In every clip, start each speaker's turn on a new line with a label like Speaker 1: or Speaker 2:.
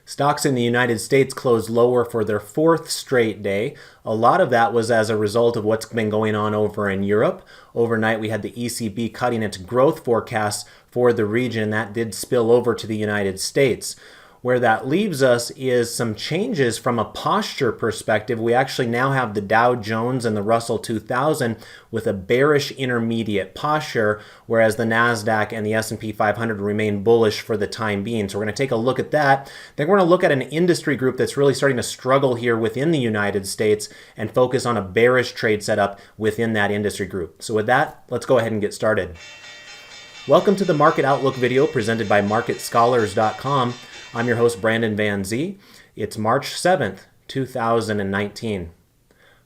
Speaker 1: Stocks in the United States closed lower for their fourth straight day. A lot of that was as a result of what's been going on over in Europe. Overnight, we had the ECB cutting its growth forecasts for the region. That did spill over to the United States. Where that leaves us is some changes from a posture perspective. We actually now have the Dow Jones and the Russell 2000 with a bearish intermediate posture, whereas the NASDAQ and the S&P 500 remain bullish for the time being. So we're going to take a look at that. Then we're going to look at an industry group that's really starting to struggle here within the United States and focus on a bearish trade setup within that industry group. So with that, let's go ahead and get started. Welcome to the Market Outlook video presented by MarketScholars.com. I'm your host, Brandon Van Zee. It's March 7th, 2019.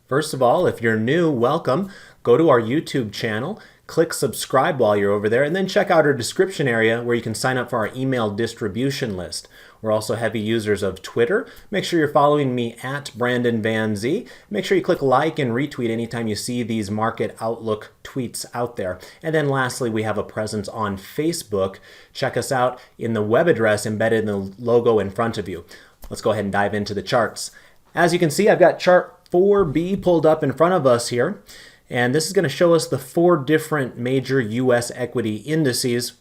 Speaker 1: First of all, if you're new, welcome. Go to our YouTube channel, click subscribe while you're over there, and then check out our description area where you can sign up for our email distribution list. We're also heavy users of Twitter. Make sure you're following me at Brandon Van Zee. Make sure you click like and retweet anytime you see these Market Outlook tweets out there. And then lastly, we have a presence on Facebook. Check us out in the web address embedded in the logo in front of you. Let's go ahead and dive into the charts. As you can see, I've got chart 4B pulled up in front of us here. And this is going to show us the four different major U.S. equity indices,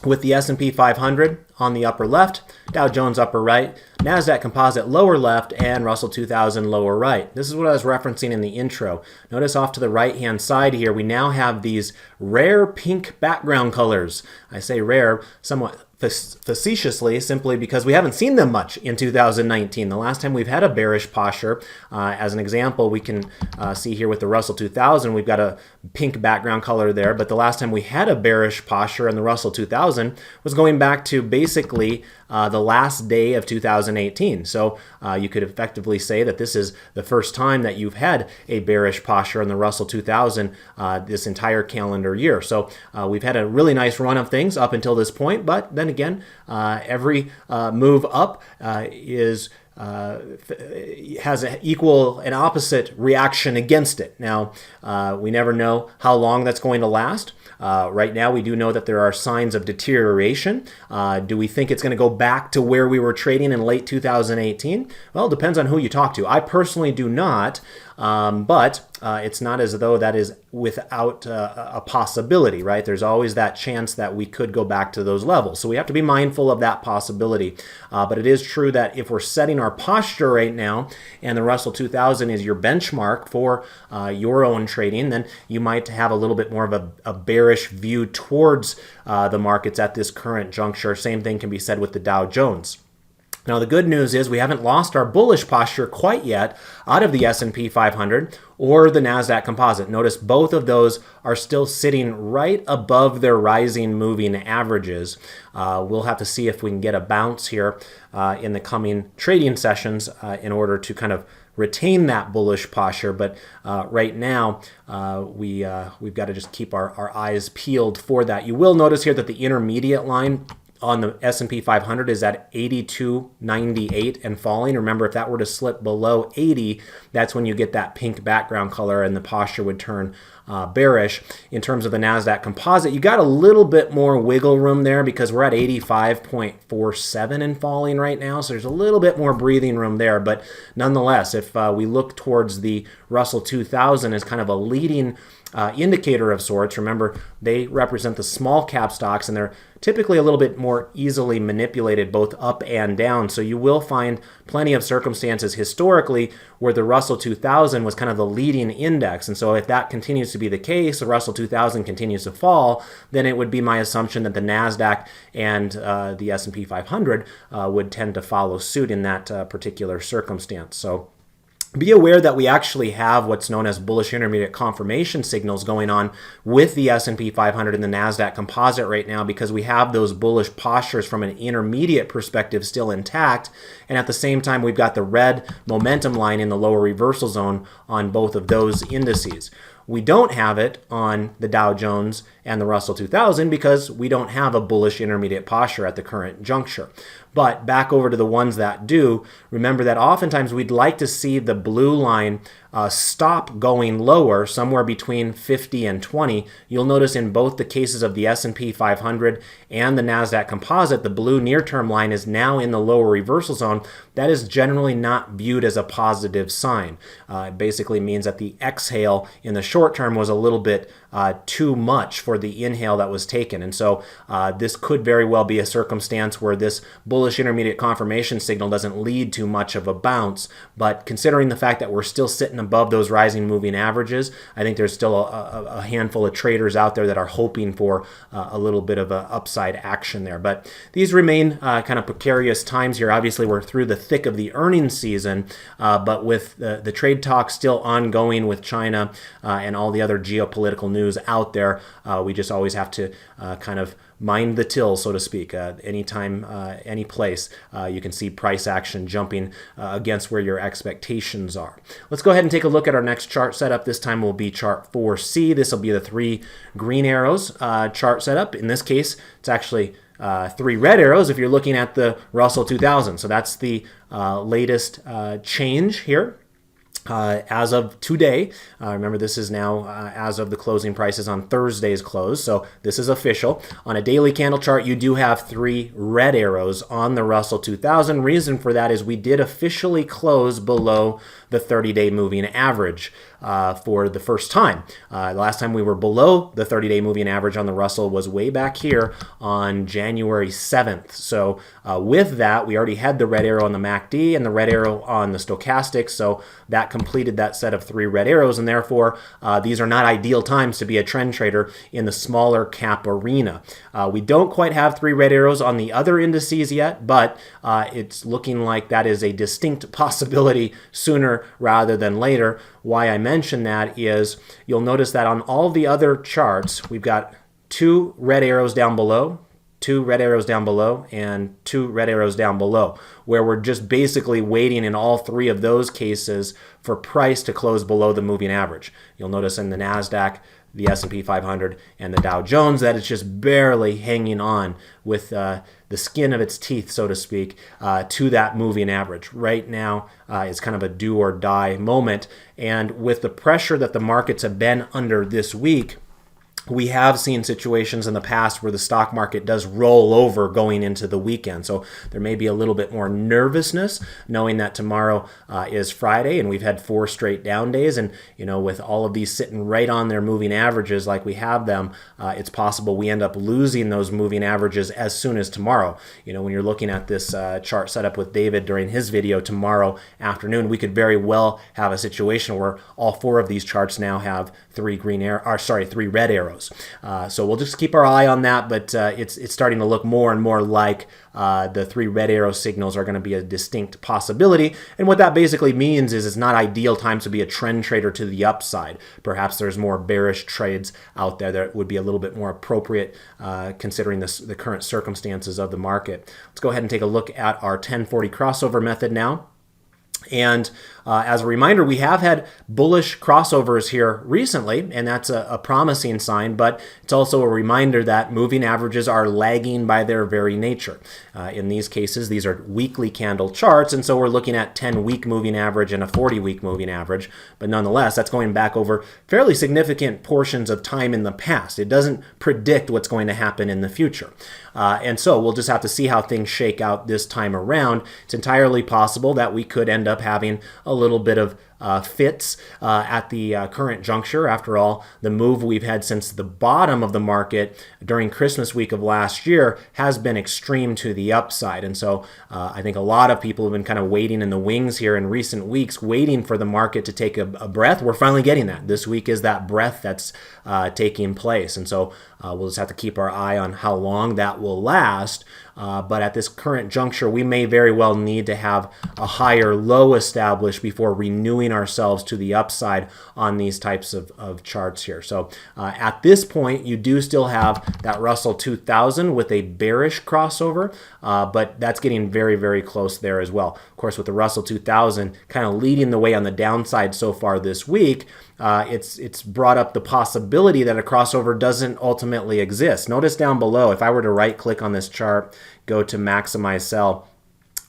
Speaker 1: with the S&P 500 on the upper left, Dow Jones upper right, NASDAQ Composite lower left, and Russell 2000 lower right. This is what I was referencing in the intro. Notice off to the right-hand side here, we now have these rare pink background colors. I say rare somewhat facetiously, simply because we haven't seen them much in 2019. The last time we've had a bearish posture, as an example, we can see here with the Russell 2000, we've got a pink background color there, but the last time we had a bearish posture in the Russell 2000 was going back to basically the last day of 2018. So you could effectively say that this is the first time that you've had a bearish posture in the Russell 2000 this entire calendar year. So we've had a really nice run of things up until this point, but then again, every move up has an equal and opposite reaction against it. Now, we never know how long that's going to last. Right now, we do know that there are signs of deterioration. Do we think it's going to go back to where we were trading in late 2018? Well, it depends on who you talk to. I personally do not, but it's not as though that is without a possibility, right? There's always that chance that we could go back to those levels. So we have to be mindful of that possibility. But it is true that if we're setting our posture right now and the Russell 2000 is your benchmark for your own trading, then you might have a little bit more of a bearish view towards the markets at this current juncture. Same thing can be said with the Dow Jones. Now, the good news is we haven't lost our bullish posture quite yet out of the S&P 500 or the NASDAQ Composite. Notice both of those are still sitting right above their rising moving averages. We'll have to see if we can get a bounce here in the coming trading sessions in order to kind of retain that bullish posture, but right now we've got to just keep our eyes peeled for that. You will notice here that the intermediate line on the S&P 500 is at 82.98 and falling. Remember, if that were to slip below 80, that's when you get that pink background color and the posture would turn bearish. In terms of the NASDAQ Composite, you got a little bit more wiggle room there because we're at 85.47 and falling right now, so there's a little bit more breathing room there. But nonetheless, if we look towards the Russell 2000 as kind of a leading indicator of sorts. Remember, they represent the small cap stocks, and they're typically a little bit more easily manipulated both up and down. So you will find plenty of circumstances historically where the Russell 2000 was kind of the leading index. And so if that continues to be the case, the Russell 2000 continues to fall, then it would be my assumption that the NASDAQ and the S&P 500 would tend to follow suit in that particular circumstance. So be aware that we actually have what's known as bullish intermediate confirmation signals going on with the S&P 500 and the NASDAQ Composite right now, because we have those bullish postures from an intermediate perspective still intact. And at the same time, we've got the red momentum line in the lower reversal zone on both of those indices. We don't have it on the Dow Jones and the Russell 2000 because we don't have a bullish intermediate posture at the current juncture. But back over to the ones that do, remember that oftentimes we'd like to see the blue line stop going lower, somewhere between 50 and 20. You'll notice in both the cases of the S&P 500 and the NASDAQ Composite, the blue near-term line is now in the lower reversal zone. That is generally not viewed as a positive sign. It basically means that the exhale in the short term was a little bit too much for the inhale that was taken. And so this could very well be a circumstance where this bullish intermediate confirmation signal doesn't lead to much of a bounce. But considering the fact that we're still sitting above those rising moving averages, I think there's still a handful of traders out there that are hoping for a little bit of an upside action there. But these remain kind of precarious times here. Obviously, we're through the thick of the earnings season, but with the trade talk still ongoing with China and all the other geopolitical news out there, we just always have to kind of mind the till, so to speak. Anytime, any place, you can see price action jumping against where your expectations are. Let's go ahead and take a look at our next chart setup. This time will be chart 4C. This will be the 3 green arrows chart setup. In this case, it's actually 3 red arrows if you're looking at the Russell 2000. So that's the latest change here. As of today, remember this is now as of the closing prices on Thursday's close, so this is official. On a daily candle chart, you do have 3 red arrows on the Russell 2000. Reason for that is we did officially close below the 30-day moving average for the first time. The last time we were below the 30-day moving average on the Russell was way back here on January 7th. So with that, we already had the red arrow on the MACD and the red arrow on the stochastic, so that completed that set of 3 red arrows, and therefore these are not ideal times to be a trend trader in the smaller cap arena. We don't quite have 3 red arrows on the other indices yet, but it's looking like that is a distinct possibility sooner rather than later. Why I mention that is you'll notice that on all the other charts, we've got 2 red arrows down below, 2 red arrows down below, and 2 red arrows down below, where we're just basically waiting in all 3 of those cases for price to close below the moving average. You'll notice in the NASDAQ, the S&P 500, and the Dow Jones that it's just barely hanging on with the skin of its teeth, so to speak, to that moving average. Right now, it's kind of a do or die moment. And with the pressure that the markets have been under this week, we have seen situations in the past where the stock market does roll over going into the weekend. So there may be a little bit more nervousness knowing that tomorrow is Friday and we've had 4 straight down days. And, you know, with all of these sitting right on their moving averages like we have them, it's possible we end up losing those moving averages as soon as tomorrow. You know, when you're looking at this chart set up with David during his video tomorrow afternoon, we could very well have a situation where all 4 of these charts now have 3 red arrows. So we'll just keep our eye on that, but it's starting to look more and more like the 3 red arrow signals are going to be a distinct possibility. And what that basically means is it's not ideal times to be a trend trader to the upside. Perhaps there's more bearish trades out there that would be a little bit more appropriate considering the current circumstances of the market. Let's go ahead and take a look at our 1040 crossover method now. And as a reminder, we have had bullish crossovers here recently, and that's a promising sign, but it's also a reminder that moving averages are lagging by their very nature. In these cases, these are weekly candle charts, and so we're looking at 10-week moving average and a 40-week moving average, but nonetheless, that's going back over fairly significant portions of time in the past. It doesn't predict what's going to happen in the future. And so we'll just have to see how things shake out this time around. It's entirely possible that we could end up having a little bit of fits at the current juncture. After all, the move we've had since the bottom of the market during Christmas week of last year has been extreme to the upside. And so I think a lot of people have been kind of waiting in the wings here in recent weeks, waiting for the market to take a breath. We're finally getting that. This week is that breath that's taking place. And so we'll just have to keep our eye on how long that will last. But at this current juncture, we may very well need to have a higher low established before renewing moving ourselves to the upside on these types of charts here. So at this point, you do still have that Russell 2000 with a bearish crossover, but that's getting very, very close there as well. Of course, with the Russell 2000 kind of leading the way on the downside so far this week, it's brought up the possibility that a crossover doesn't ultimately exist. Notice down below, if I were to right-click on this chart, go to maximize sell,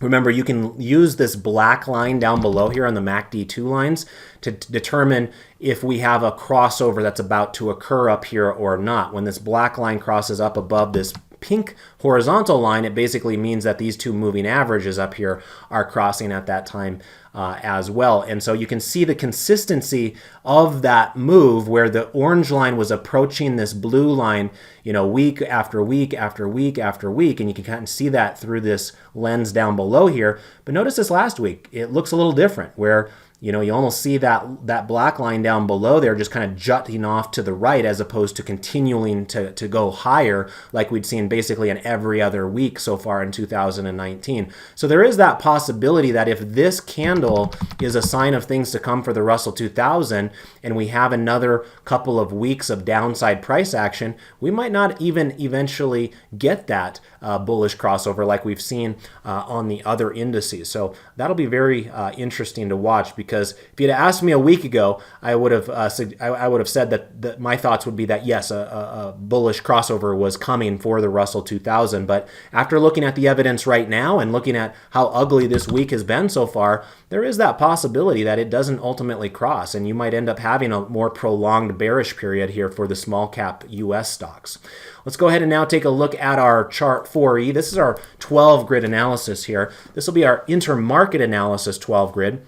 Speaker 1: remember, you can use this black line down below here on the MACD2 lines to determine if we have a crossover that's about to occur up here or not. When this black line crosses up above this pink horizontal line, it basically means that these two moving averages up here are crossing at that time as well. And so you can see the consistency of that move where the orange line was approaching this blue line, week after week after week after week, and you can kind of see that through this lens down below here. But notice this last week, it looks a little different where you almost see that black line down below there just kind of jutting off to the right as opposed to continuing to go higher like we'd seen basically in every other week so far in 2019. So there is that possibility that if this candle is a sign of things to come for the Russell 2000 and we have another couple of weeks of downside price action, we might not even eventually get that bullish crossover like we've seen on the other indices. So that'll be very interesting to watch, because if you'd asked me a week ago, I would have said that my thoughts would be that yes, a bullish crossover was coming for the Russell 2000. But after looking at the evidence right now and looking at how ugly this week has been so far, there is that possibility that it doesn't ultimately cross, and you might end up having a more prolonged bearish period here for the small cap US stocks. Let's go ahead and now take a look at our chart 4E. This is our 12 grid analysis here. This will be our intermarket analysis 12 grid.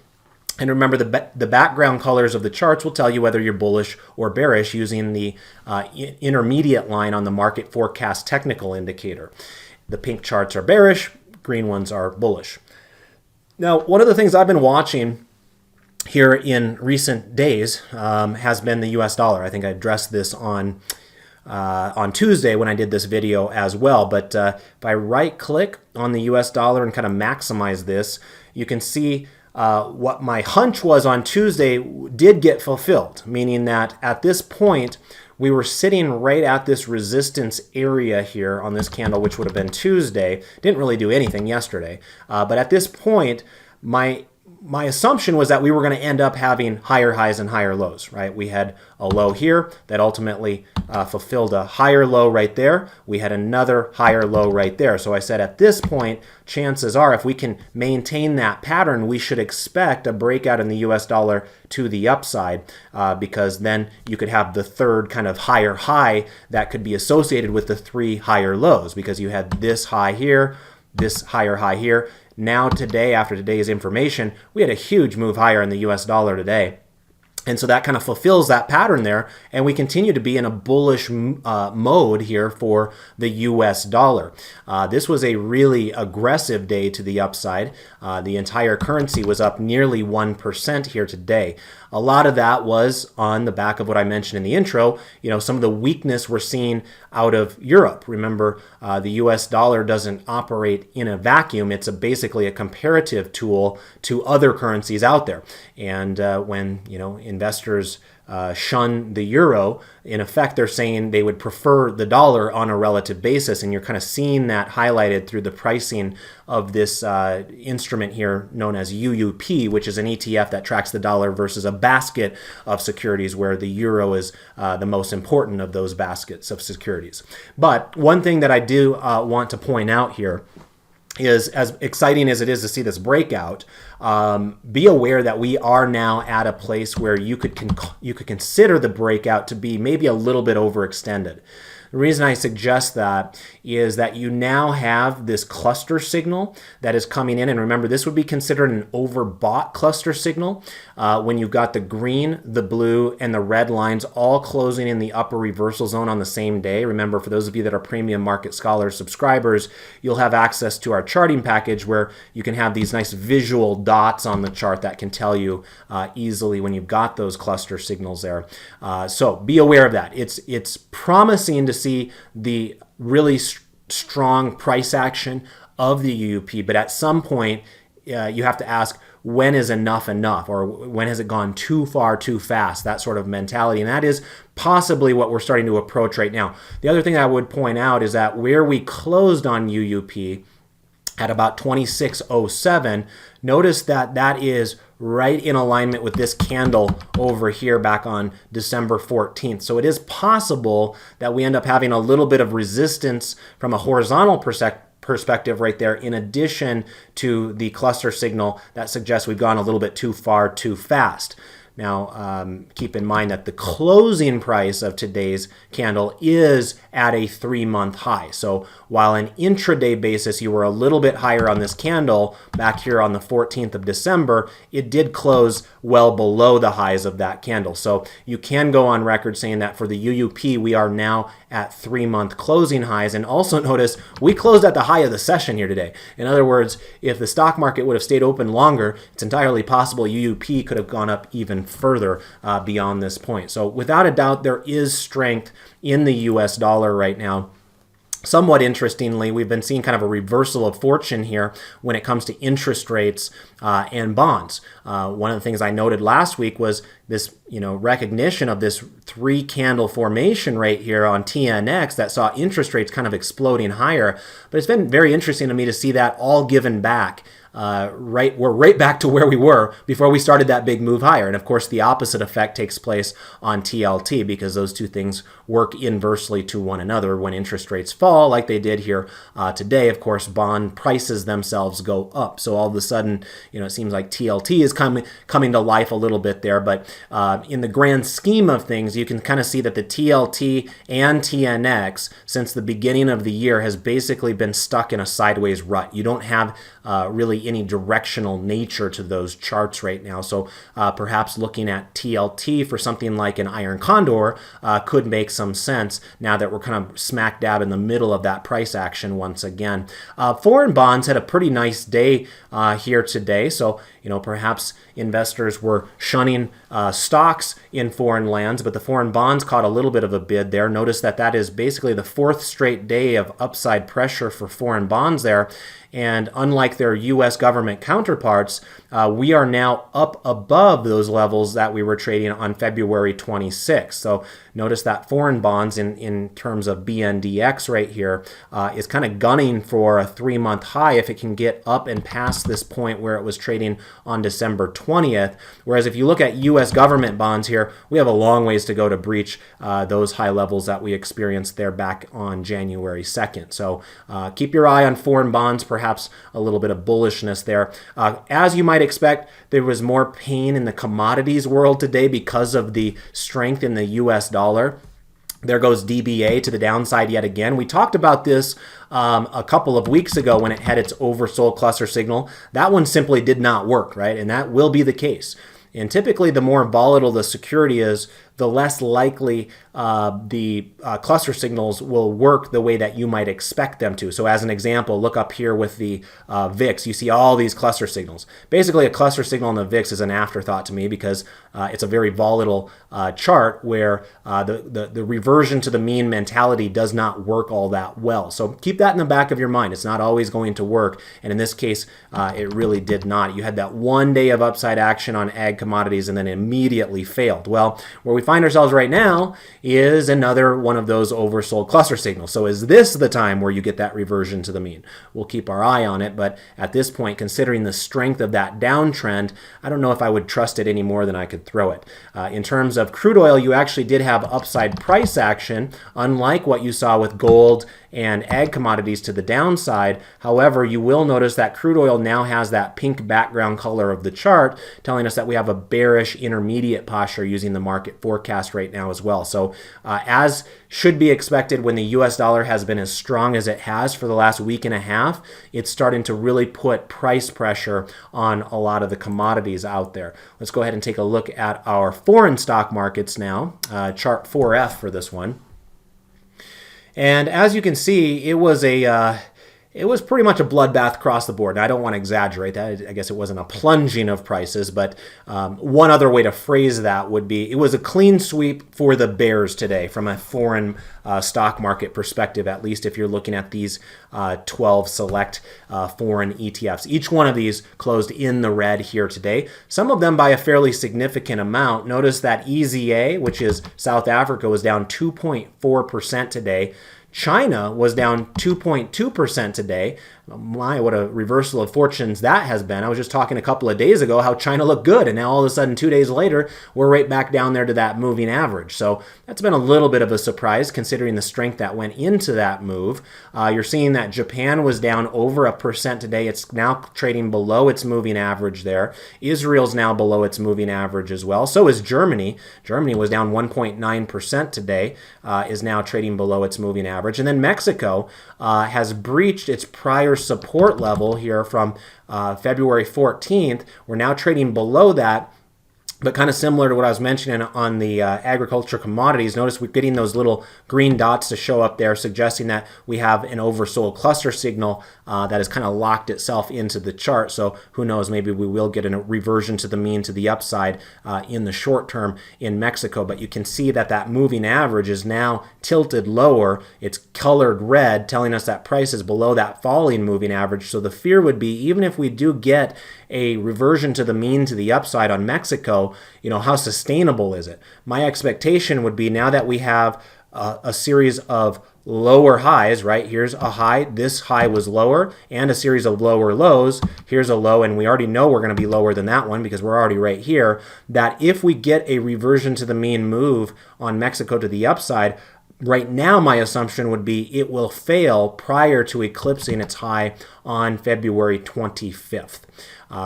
Speaker 1: And remember, the background colors of the charts will tell you whether you're bullish or bearish using the intermediate line on the market forecast technical indicator. The pink charts are bearish, green ones are bullish. Now, one of the things I've been watching here in recent days has been the US dollar. I think I addressed this on Tuesday when I did this video as well. But if I right-click on the US dollar and kind of maximize this, you can see what my hunch was on Tuesday did get fulfilled, meaning that at this point, we were sitting right at this resistance area here on this candle, which would have been Tuesday. Didn't really do anything yesterday. But at this point, my assumption was that we were going to end up having higher highs and higher lows, right? We had a low here that ultimately fulfilled a higher low right there. We had another higher low right there. So I said at this point, chances are if we can maintain that pattern, we should expect a breakout in the US dollar to the upside, because then you could have the third kind of higher high that could be associated with the three higher lows, because you had this high here, this higher high here. Now today, after today's information, we had a huge move higher in the US dollar today. And so that kind of fulfills that pattern there, and we continue to be in a bullish mode here for the US dollar. This was a really aggressive day to the upside. The entire currency was up nearly 1% here today. A lot of that was on the back of what I mentioned in the intro, some of the weakness we're seeing out of Europe. Remember, the US dollar doesn't operate in a vacuum. It's basically a comparative tool to other currencies out there. And when, investors shun the euro, in effect, they're saying they would prefer the dollar on a relative basis, and you're kind of seeing that highlighted through the pricing of this instrument here known as UUP, which is an ETF that tracks the dollar versus a basket of securities where the euro is the most important of those baskets of securities. But one thing that I do want to point out here is, as exciting as it is to see this breakout, be aware that we are now at a place where you could consider the breakout to be maybe a little bit overextended. The reason I suggest that is that you now have this cluster signal that is coming in. And remember, this would be considered an overbought cluster signal when you've got the green, the blue, and the red lines all closing in the upper reversal zone on the same day. Remember, for those of you that are Premium Market Scholar subscribers, you'll have access to our charting package where you can have these nice visual dots on the chart that can tell you easily when you've got those cluster signals there. So be aware of that. It's promising to see the really strong price action of the UUP, but at some point you have to ask, when is enough enough, or when has it gone too far too fast, that sort of mentality. And that is possibly what we're starting to approach right now. The other thing I would point out is that where we closed on UUP at about 26.07, notice that that is right in alignment with this candle over here back on December 14th. So it is possible that we end up having a little bit of resistance from a horizontal perspective right there, in addition to the cluster signal that suggests we've gone a little bit too far too fast. Now, keep in mind that the closing price of today's candle is at a 3-month high. So while on intraday basis you were a little bit higher on this candle back here on the 14th of December, it did close well below the highs of that candle. So you can go on record saying that for the UUP, we are now at 3-month closing highs. And also notice we closed at the high of the session here today. In other words, if the stock market would have stayed open longer, it's entirely possible UUP could have gone up even further beyond this point. So without a doubt, there is strength in the US dollar right now. Somewhat interestingly, we've been seeing kind of a reversal of fortune here when it comes to interest rates and bonds. One of the things I noted last week was this, recognition of this 3-candle formation right here on TNX that saw interest rates kind of exploding higher. But it's been very interesting to me to see that all given back. We're right back to where we were before we started that big move higher. And of course, the opposite effect takes place on TLT, because those two things work inversely to one another. When interest rates fall, like they did here today, of course, bond prices themselves go up. So all of a sudden, it seems like TLT is coming to life a little bit there. But in the grand scheme of things, you can kind of see that the TLT and TNX, since the beginning of the year, has basically been stuck in a sideways rut. You don't have really any directional nature to those charts right now. So perhaps looking at TLT for something like an iron condor could make some sense now that we're kind of smack dab in the middle of that price action once again. Foreign bonds had a pretty nice day here today. So, perhaps investors were shunning stocks in foreign lands, but the foreign bonds caught a little bit of a bid there. Notice that that is basically the 4th straight day of upside pressure for foreign bonds there. And unlike their U.S. government counterparts, we are now up above those levels that we were trading on February 26th. So notice that foreign bonds in terms of BNDX right here is kind of gunning for a 3-month high if it can get up and past this point where it was trading on December 20th. Whereas if you look at U.S. government bonds here, we have a long ways to go to breach those high levels that we experienced there back on January 2nd. So keep your eye on foreign bonds, perhaps a little bit of bullishness there. As you might expect, there was more pain in the commodities world today because of the strength in the US dollar. There goes DBA to the downside yet again. We talked about this a couple of weeks ago when it had its oversold cluster signal. That one simply did not work, right? And that will be the case. And typically, the more volatile the security is, the less likely the cluster signals will work the way that you might expect them to. So as an example, look up here with the VIX. You see all these cluster signals. Basically, a cluster signal on the VIX is an afterthought to me because it's a very volatile chart where the reversion to the mean mentality does not work all that well. So keep that in the back of your mind. It's not always going to work. And in this case, it really did not. You had that one day of upside action on ag commodities and then immediately failed. Well, where we find ourselves right now is another one of those oversold cluster signals. So is this the time where you get that reversion to the mean? We'll keep our eye on it, but at this point, considering the strength of that downtrend, I don't know if I would trust it any more than I could throw it. In terms of crude oil, you actually did have upside price action, unlike what you saw with gold and ag commodities to the downside. However, you will notice that crude oil now has that pink background color of the chart, telling us that we have a bearish intermediate posture using the market forecast right now as well. So as should be expected when the US dollar has been as strong as it has for the last week and a half, it's starting to really put price pressure on a lot of the commodities out there. Let's go ahead and take a look at our foreign stock markets now, chart 4F for this one. And as you can see, it was a it was pretty much a bloodbath across the board. Now, I don't want to exaggerate that. I guess it wasn't a plunging of prices, but one other way to phrase that would be it was a clean sweep for the bears today from a foreign stock market perspective, at least if you're looking at these 12 select foreign ETFs. Each one of these closed in the red here today, some of them by a fairly significant amount. Notice that EZA, which is South Africa, was down 2.4% today. China was down 2.2% today. My, what a reversal of fortunes that has been. I was just talking a couple of days ago how China looked good, and now all of a sudden 2 days later, we're right back down there to that moving average. So that's been a little bit of a surprise considering the strength that went into that move. You're seeing that Japan was down over 1% today. It's now trading below its moving average there. Israel's now below its moving average as well. So is Germany. Germany was down 1.9% today, is now trading below its moving average. And then Mexico has breached its prior support level here from February 14th. We're now trading below that, but kind of similar to what I was mentioning on the agriculture commodities. Notice we're getting those little green dots to show up there, suggesting that we have an oversold cluster signal that has kind of locked itself into the chart. So who knows, maybe we will get a reversion to the mean to the upside in the short term in Mexico. But you can see that that moving average is now tilted lower. It's colored red, telling us that price is below that falling moving average. So the fear would be, even if we do get a reversion to the mean to the upside on Mexico, how sustainable is it? My expectation would be, now that we have a series of lower highs, right? Here's a high, this high was lower, and a series of lower lows. Here's a low, and we already know we're going to be lower than that one because we're already right here. That if we get a reversion to the mean move on Mexico to the upside, right now my assumption would be it will fail prior to eclipsing its high on February 25th.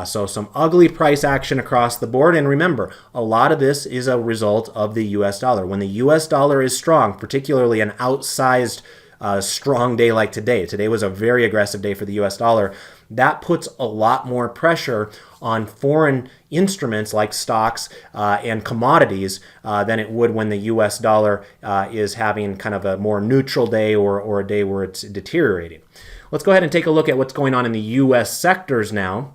Speaker 1: So some ugly price action across the board. And remember, a lot of this is a result of the US dollar. When the US dollar is strong, particularly an outsized strong day like today. Today was a very aggressive day for the US dollar. That puts a lot more pressure on foreign instruments like stocks and commodities than it would when the US dollar is having kind of a more neutral day or a day where it's deteriorating. Let's go ahead and take a look at what's going on in the US sectors now.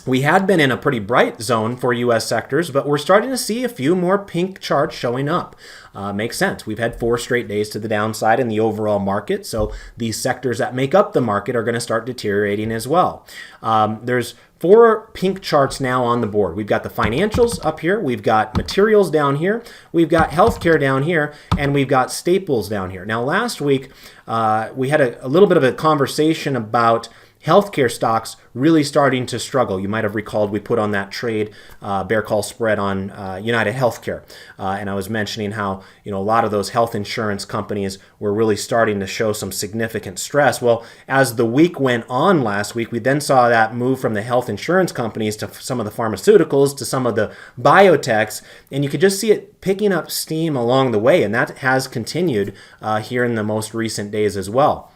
Speaker 1: We had been in a pretty bright zone for U.S. sectors, but we're starting to see a few more pink charts showing up. Makes sense. We've had 4 straight days to the downside in the overall market, so these sectors that make up the market are going to start deteriorating as well. There's 4 pink charts now on the board. We've got the financials up here, we've got materials down here, we've got healthcare down here, and we've got staples down here. Now, last week, we had a little bit of a conversation about healthcare stocks really starting to struggle. You might have recalled we put on that trade bear call spread on United Healthcare, and I was mentioning how a lot of those health insurance companies were really starting to show some significant stress. Well, as the week went on last week, we then saw that move from the health insurance companies to some of the pharmaceuticals to some of the biotechs, and you could just see it picking up steam along the way, and that has continued here in the most recent days as well.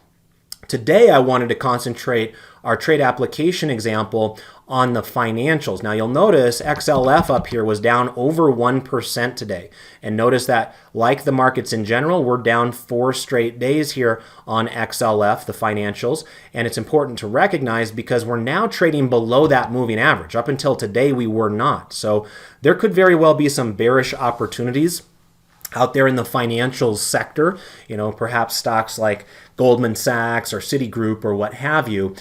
Speaker 1: Today, I wanted to concentrate our trade application example on the financials. Now, you'll notice XLF up here was down over 1% today. And notice that, like the markets in general, we're down 4 straight days here on XLF, the financials. And it's important to recognize because we're now trading below that moving average. Up until today, we were not. So there could very well be some bearish opportunities out there in the financials sector. Perhaps stocks like Goldman Sachs or Citigroup or what have you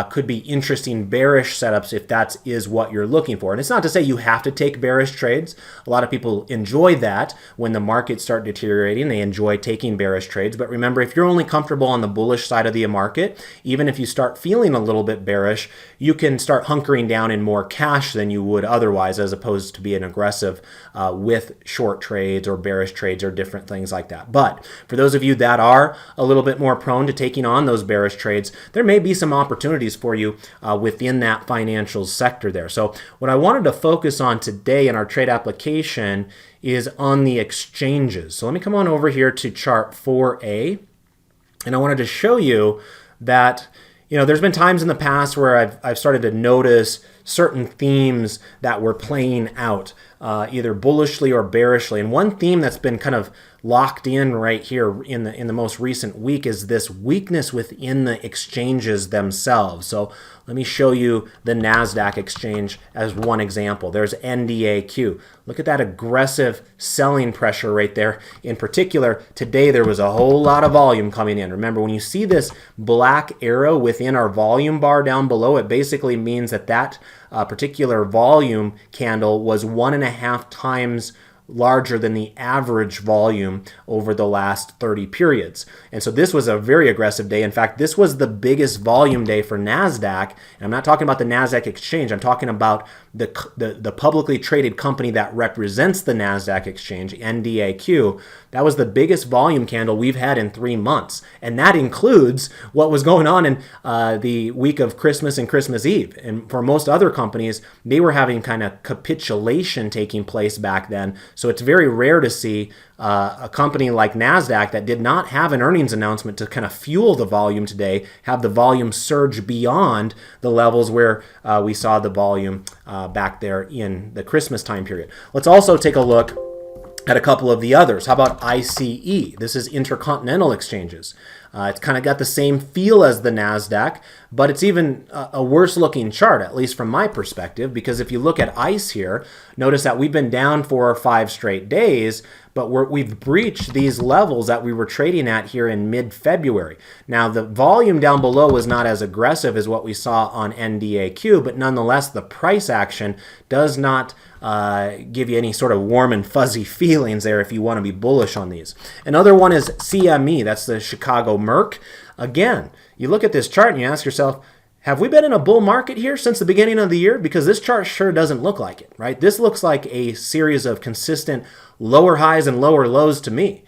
Speaker 1: could be interesting bearish setups if that is what you're looking for. And it's not to say you have to take bearish trades. A lot of people enjoy that when the markets start deteriorating. They enjoy taking bearish trades. But remember, if you're only comfortable on the bullish side of the market, even if you start feeling a little bit bearish, you can start hunkering down in more cash than you would otherwise, as opposed to being aggressive with short trades or bearish trades or different things like that. But for those of you that are a little bit more prone to taking on those bearish trades, there may be some opportunities for you within that financials sector there. So what I wanted to focus on today in our trade application is on the exchanges. So let me come on over here to chart 4A, and I wanted to show you that there's been times in the past where I've started to notice certain themes that were playing out either bullishly or bearishly. And one theme that's been kind of locked in right here in the most recent week is this weakness within the exchanges themselves. So let me show you the NASDAQ exchange as one example. There's NDAQ. Look at that aggressive selling pressure right there. In particular, today there was a whole lot of volume coming in. Remember, when you see this black arrow within our volume bar down below, it basically means that that particular volume candle was 1.5 times larger than the average volume over the last 30 periods. And so this was a very aggressive day. In fact, this was the biggest volume day for NASDAQ. And I'm not talking about the NASDAQ exchange. I'm talking about the publicly traded company that represents the NASDAQ exchange, NDAQ. That was the biggest volume candle we've had in 3 months. And that includes what was going on in the week of Christmas and Christmas Eve. And for most other companies, they were having kind of capitulation taking place back then. So it's very rare to see a company like NASDAQ that did not have an earnings announcement to kind of fuel the volume today, have the volume surge beyond the levels where we saw the volume back there in the Christmas time period. Let's also take a look at a couple of the others. How about ICE? This is Intercontinental Exchanges. It's kind of got the same feel as the NASDAQ, but it's even a worse looking chart, at least from my perspective, because if you look at ICE here, notice that we've been down 4 or 5 straight days, but we've breached these levels that we were trading at here in mid-February. Now, the volume down below was not as aggressive as what we saw on NDAQ, but nonetheless, the price action does not give you any sort of warm and fuzzy feelings there if you want to be bullish on these. Another one is CME. That's the Chicago Merc. Again, you look at this chart and you ask yourself, have we been in a bull market here since the beginning of the year? Because this chart sure doesn't look like it, right? This looks like a series of consistent lower highs and lower lows to me.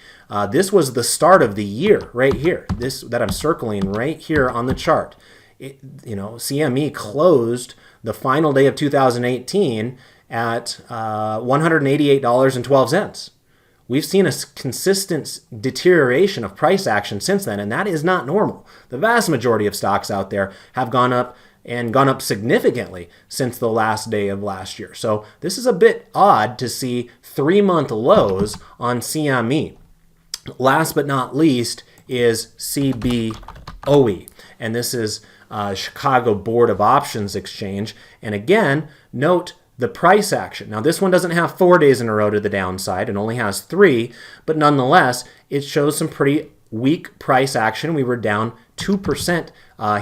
Speaker 1: This was the start of the year right here, this that I'm circling right here on the chart. CME closed the final day of 2018 at $188.12. We've seen a consistent deterioration of price action since then, and that is not normal. The vast majority of stocks out there have gone up and gone up significantly since the last day of last year. So this is a bit odd to see 3-month lows on CME. Last but not least is CBOE, and this is Chicago Board of Options Exchange. And again, note the price action. Now, this one doesn't have 4 days in a row to the downside. It only has 3, but nonetheless, it shows some pretty weak price action. We were down 2%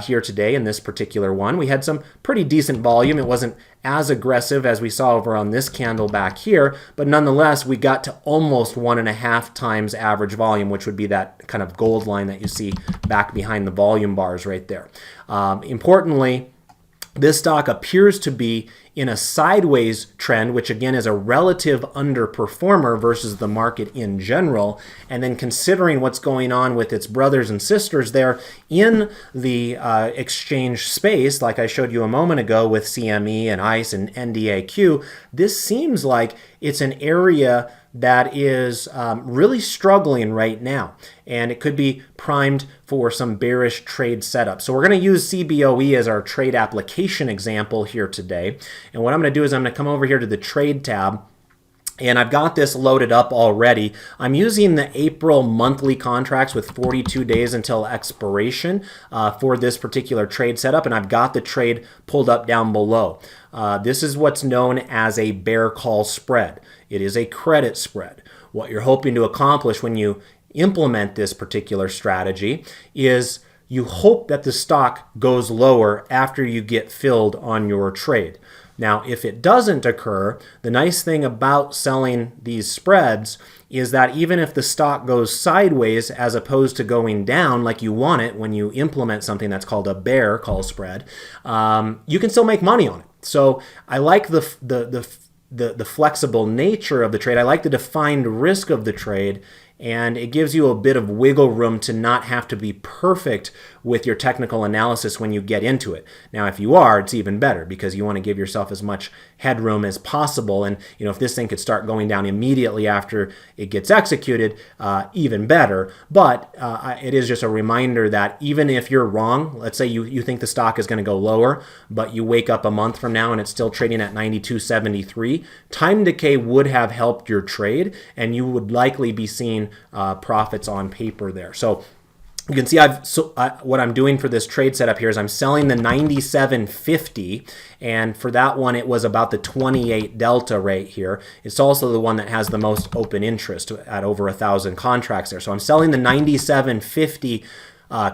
Speaker 1: here today in this particular one. We had some pretty decent volume. It wasn't as aggressive as we saw over on this candle back here, but nonetheless, we got to almost 1.5 times average volume, which would be that kind of gold line that you see back behind the volume bars right there. Importantly, this stock appears to be in a sideways trend, which again is a relative underperformer versus the market in general. And then considering what's going on with its brothers and sisters there in the exchange space, like I showed you a moment ago with CME and ICE and NDAQ, this seems like it's an area that is really struggling right now, and it could be primed for some bearish trade setup. So we're going to use CBOE as our trade application example here today. And what I'm going to do is I'm going to come over here to the trade tab, and I've got this loaded up already. I'm using the April monthly contracts with 42 days until expiration for this particular trade setup, and I've got the trade pulled up down below. This is what's known as a bear call spread. It is a credit spread. What you're hoping to accomplish when you implement this particular strategy is you hope that the stock goes lower after you get filled on your trade. Now, if it doesn't occur, the nice thing about selling these spreads is that even if the stock goes sideways as opposed to going down like you want it when you implement something that's called a bear call spread, you can still make money on it. So I like the flexible nature of the trade. I like the defined risk of the trade, and it gives you a bit of wiggle room to not have to be perfect with your technical analysis when you get into it. Now, if you are, it's even better because you want to give yourself as much headroom as possible. And if this thing could start going down immediately after it gets executed, even better. But it is just a reminder that even if you're wrong, let's say you think the stock is going to go lower, but you wake up a month from now and it's still trading at 92.73, time decay would have helped your trade, and you would likely be seeing profits on paper there. So you can see what I'm doing for this trade setup here is I'm selling the 97.50, and for that one it was about the 28 delta right here. It's also the one that has the most open interest at over 1,000 contracts there. So I'm selling the 97.50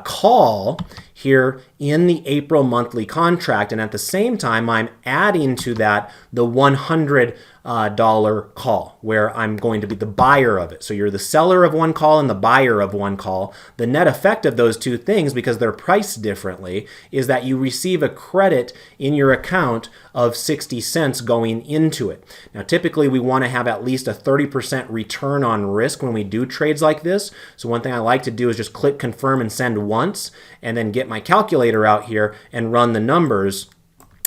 Speaker 1: call here in the April monthly contract, and at the same time I'm adding to that the $100 call, where I'm going to be the buyer of it. So you're the seller of one call and the buyer of one call. The net effect of those two things, because they're priced differently, is that you receive a credit in your account of 60 cents going into it. Now typically we want to have at least a 30% return on risk when we do trades like this. So one thing I like to do is just click confirm and send once, and then get my calculator out here and run the numbers.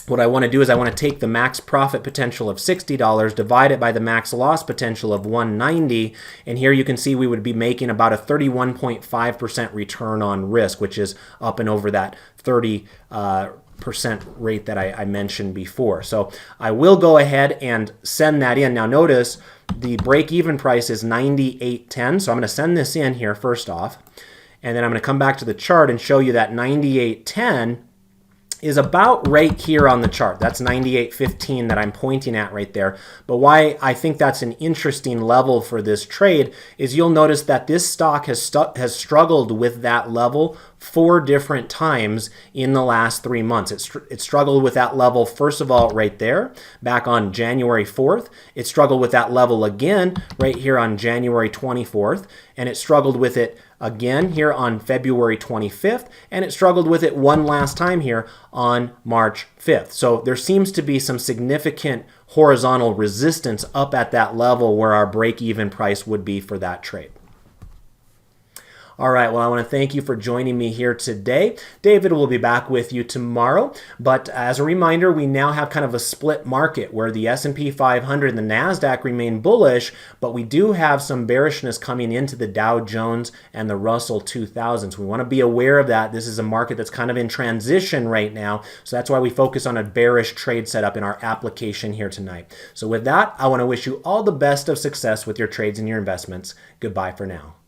Speaker 1: What I want to do is I want to take the max profit potential of $60, divide it by the max loss potential of 190, and here you can see we would be making about a 31.5% return on risk, which is up and over that 30% rate that I mentioned before. So I will go ahead and send that in. Now notice the break-even price is 98.10, so I'm going to send this in here first off, and then I'm going to come back to the chart and show you that 98.10 is about right here on the chart. That's 98.15 that I'm pointing at right there. But why I think that's an interesting level for this trade is you'll notice that this stock has struggled with that level 4 different times in the last 3 months. It struggled with that level, first of all, right there, back on January 4th. It struggled with that level again right here on January 24th. And it struggled with it again here on February 25th, and it struggled with it one last time here on March 5th. So there seems to be some significant horizontal resistance up at that level where our break-even price would be for that trade. All right, well, I want to thank you for joining me here today. David will be back with you tomorrow, but as a reminder, we now have kind of a split market where the S&P 500 and the NASDAQ remain bullish, but we do have some bearishness coming into the Dow Jones and the Russell 2000. So we want to be aware of that. This is a market that's kind of in transition right now, so that's why we focus on a bearish trade setup in our application here tonight. So with that, I want to wish you all the best of success with your trades and your investments. Goodbye for now.